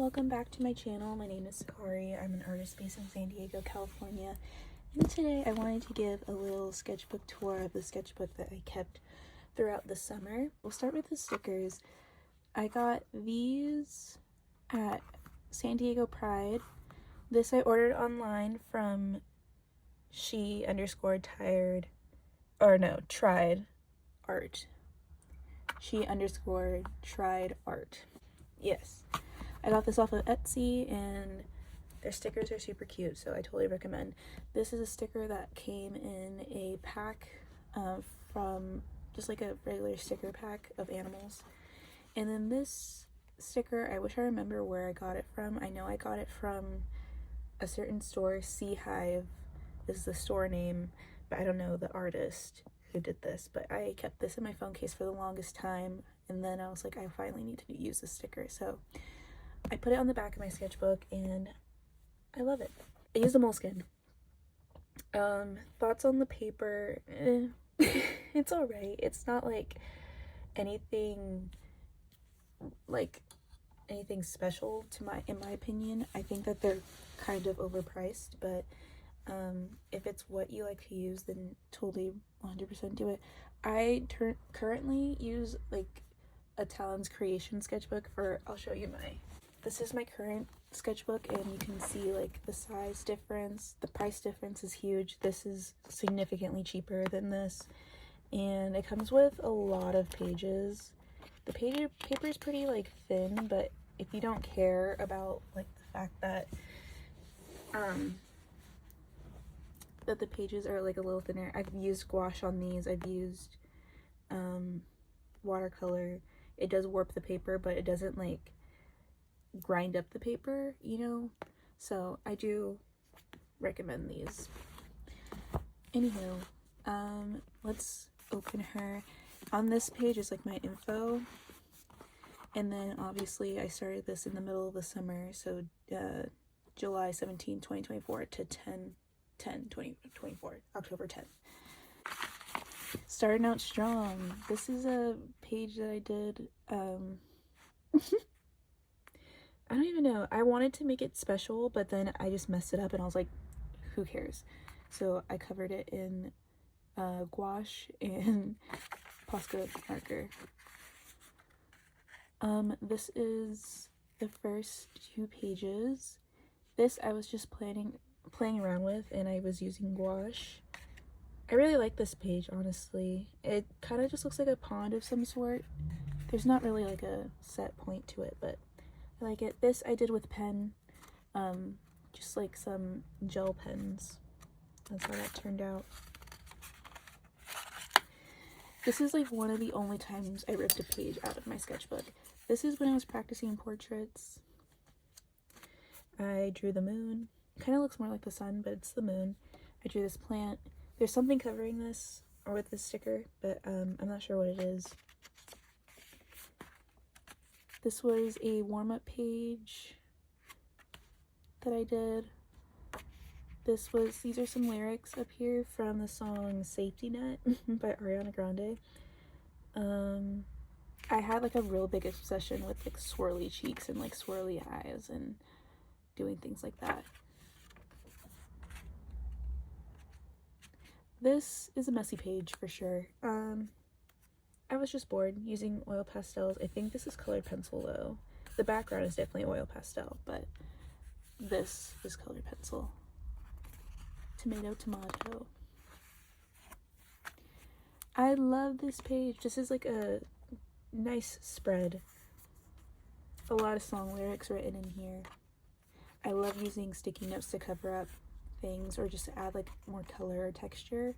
welcome back to my channel. My name is Sakari. I'm an artist based in San Diego, California. And today I wanted to give a little sketchbook tour of the sketchbook that I kept throughout the summer. We'll start with the stickers. I got these at San Diego Pride. This I ordered online from tried art. Tried art. Yes. I got this off of Etsy and their stickers are super cute, so I totally recommend. This is a sticker that came in a pack from just like a regular sticker pack of animals. And then this sticker, I wish I remember where I got it from. I know I got it from a certain store, Sea Hive is the store name, but I don't know the artist who did this. But I kept this in my phone case for the longest time, and then I was like, I finally need to use this sticker, so I put it on the back of my sketchbook and I love it. I used a moleskin. Thoughts on the paper, it's alright. It's not like anything special in my opinion. I think that they're kind of overpriced, but if it's what you like to use, then totally 100% do it. I currently use like a Talon's Creation sketchbook I'll show you this is my current sketchbook, and you can see like the size difference. The price difference is huge. This is significantly cheaper than this, and it comes with a lot of pages. The paper is pretty like thin, but if you don't care about like the fact that that the pages are like a little thinner, I've used gouache on these. I've used watercolor. It does warp the paper, but it doesn't like grind up the paper, you know? So I do recommend these. Anywho, let's open her. On this page is like my info, and then obviously I started this in the middle of the summer, so July 17, 2024 to 10/10/2024, October 10th. Starting out strong. This is a page that I did I don't even know. I wanted to make it special, but then I just messed it up and I was like, who cares? So I covered it in gouache and Posca marker. This is the first 2 pages. This I was just playing around with, and I was using gouache. I really like this page, honestly. It kind of just looks like a pond of some sort. There's not really like a set point to it, but I like it. This I did with pen, just like some gel pens. That's how that turned out. This is like one of the only times I ripped a page out of my sketchbook. This is when I was practicing portraits. I drew the moon. It kind of looks more like the sun, but it's the moon. I drew this plant. There's something covering this, or with this sticker, but I'm not sure what it is. This was a warm-up page that I did. These are some lyrics up here from the song Safety Net by Ariana Grande. I had like a real big obsession with like swirly cheeks and like swirly eyes and doing things like that. This is a messy page for sure. I was just bored using oil pastels. I think this is colored pencil though. The background is definitely oil pastel, but this is colored pencil. Tomato, tomato. I love this page. This is like a nice spread. A lot of song lyrics written in here. I love using sticky notes to cover up things or just to add like more color or texture.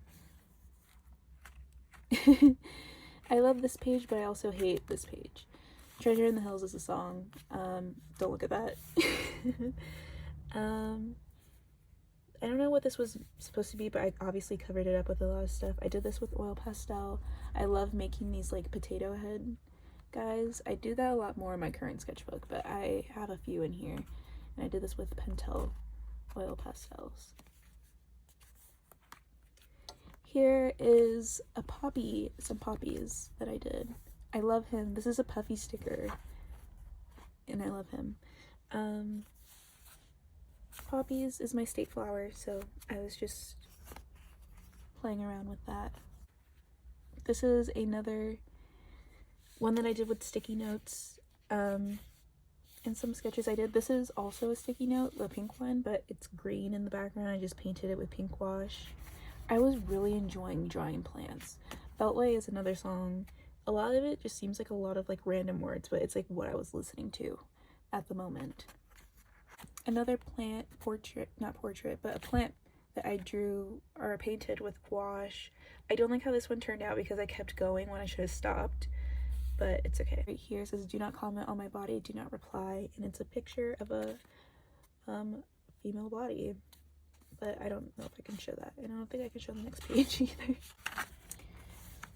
I love this page, but I also hate this page. Treasure in the Hills is a song. Don't look at that. I don't know what this was supposed to be, but I obviously covered it up with a lot of stuff. I did this with oil pastel. I love making these like potato head guys. I do that a lot more in my current sketchbook, but I have a few in here. And I did this with Pentel oil pastels. Here is some poppies that I did. I love him. This is a puffy sticker, and I love him. Poppies is my state flower, so I was just playing around with that. This is another one that I did with sticky notes, and some sketches I did. This is also a sticky note, the pink one, but it's green in the background. I just painted it with pink wash. I was really enjoying drawing plants. Beltway is another song. A lot of it just seems like a lot of like random words, but it's like what I was listening to at the moment. Another plant portrait, not portrait, but a plant that I drew or painted with gouache. I don't like how this one turned out because I kept going when I should have stopped, but it's okay. Right here it says, "Do not comment on my body, do not reply," and it's a picture of a female body, but I don't know if I can show that, and I don't think I can show the next page either.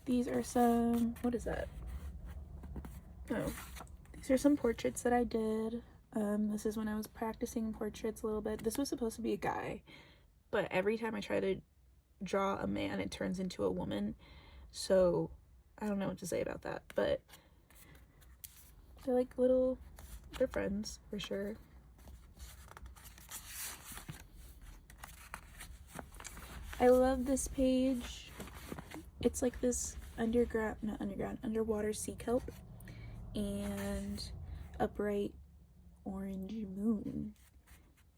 These are some, what is that? Oh, these are some portraits that I did. This is when I was practicing portraits a little bit. This was supposed to be a guy, but every time I try to draw a man, it turns into a woman. So I don't know what to say about that, but they're like they're friends for sure. I love this page. It's like this underwater sea kelp and a bright orange moon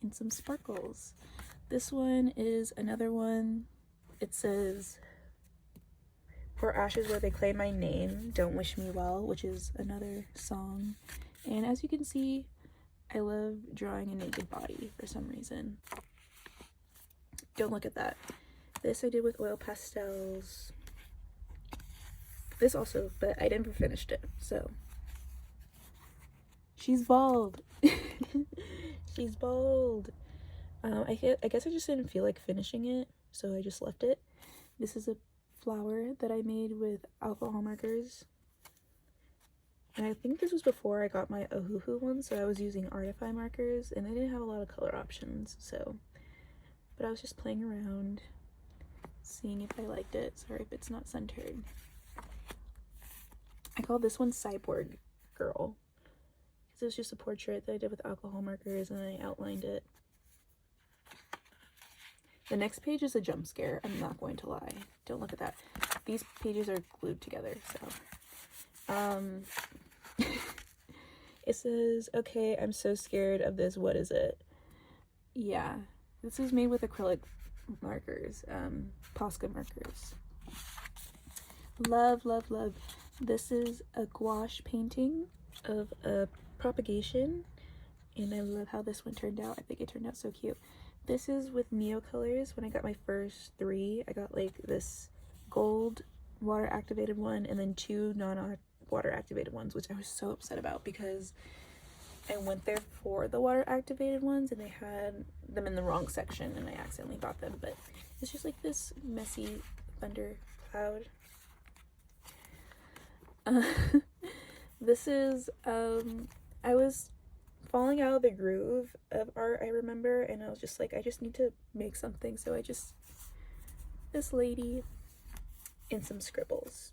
and some sparkles. This one is another one. It says, "For ashes where they claim my name, don't wish me well," which is another song. And as you can see, I love drawing a naked body for some reason. Don't look at that. This I did with oil pastels. This also, but I never finished it, so. She's bald. She's bald. I guess I just didn't feel like finishing it, so I just left it. This is a flower that I made with alcohol markers. And I think this was before I got my Ohuhu one, so I was using Artify markers, and they didn't have a lot of color options, so. But I was just playing around, seeing if I liked it. Sorry if it's not centered. I call this one Cyborg Girl. It was just a portrait that I did with alcohol markers, and I outlined it. The next page is a jump scare, I'm not going to lie. Don't look at that. These pages are glued together, so. It says, "Okay, I'm so scared of this, what is it?" Yeah, this is made with acrylic markers, Posca markers. Love, love, love. This is a gouache painting of a propagation, and I love how this one turned out. I think it turned out so cute. This is with Neo colors. When I got my first 3, I got like this gold water activated one and then 2 non-water activated ones, which I was so upset about because I went there for the water activated ones and they had them in the wrong section and I accidentally bought them. But it's just like this messy thunder cloud. This is I was falling out of the groove of art, I remember, and I was just like, I just need to make something, so this lady and some scribbles.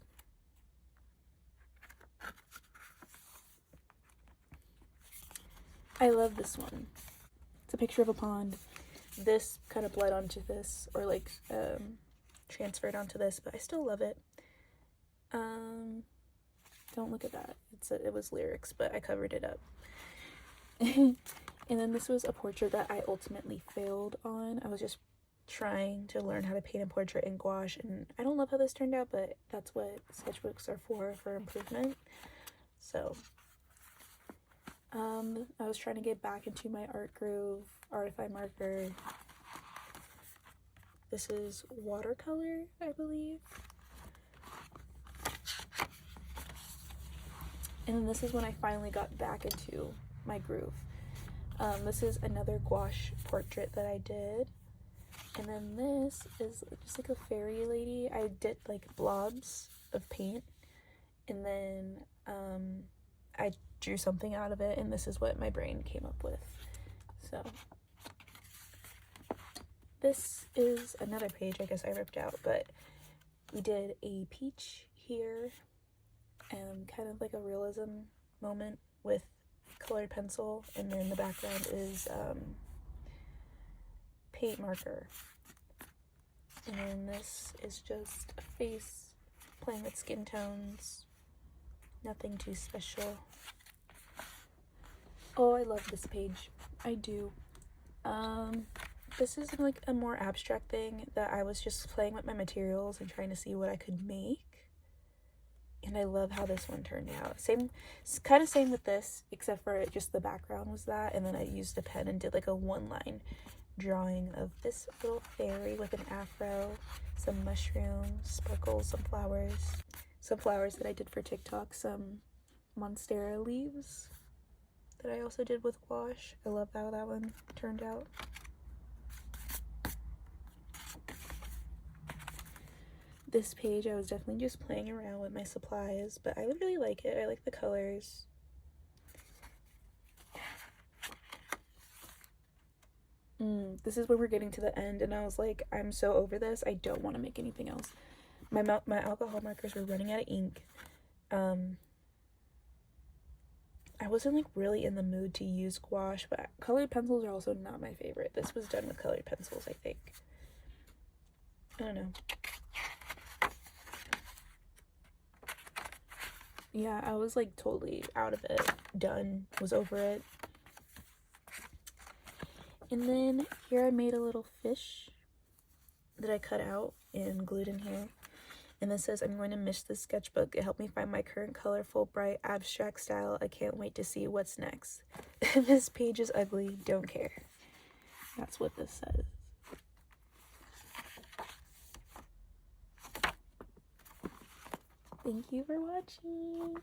I love this one. It's a picture of a pond. This kind of bled onto this, or like transferred onto this, but I still love it. Don't look at that. It was lyrics, but I covered it up. And then this was a portrait that I ultimately failed on. I was just trying to learn how to paint a portrait in gouache, and I don't love how this turned out, but that's what sketchbooks are for improvement. So I was trying to get back into my art groove, Artify marker. This is watercolor, I believe. And then this is when I finally got back into my groove. This is another gouache portrait that I did. And then this is just like a fairy lady. I did like blobs of paint. And then I drew something out of it. And this is what my brain came up with. So this is another page I guess I ripped out. But we did a peach here. And kind of like a realism moment with colored pencil, and then the background is paint marker. And then this is just a face playing with skin tones. Nothing too special. Oh, I love this page. I do. This is like a more abstract thing that I was just playing with my materials and trying to see what I could make. And I love how this one turned out. Kind of same with this, except for just the background was that, and then I used a pen and did like a one-line drawing of this little fairy with an afro, some mushrooms, sparkles, some flowers that I did for TikTok, some monstera leaves that I also did with gouache. I love how that one turned out. This page, I was definitely just playing around with my supplies, but I really like it. I like the colors. This is when we're getting to the end, and I was like, I'm so over this. I don't want to make anything else. My alcohol markers were running out of ink. I wasn't like really in the mood to use gouache, but colored pencils are also not my favorite. This was done with colored pencils, I think. I don't know. Yeah, I was like totally out of it, done, was over it. And then here I made a little fish that I cut out and glued in here. And this says, I'm going to miss this sketchbook. It helped me find my current colorful, bright, abstract style. I can't wait to see what's next. This page is ugly, don't care. That's what this says. Thank you for watching.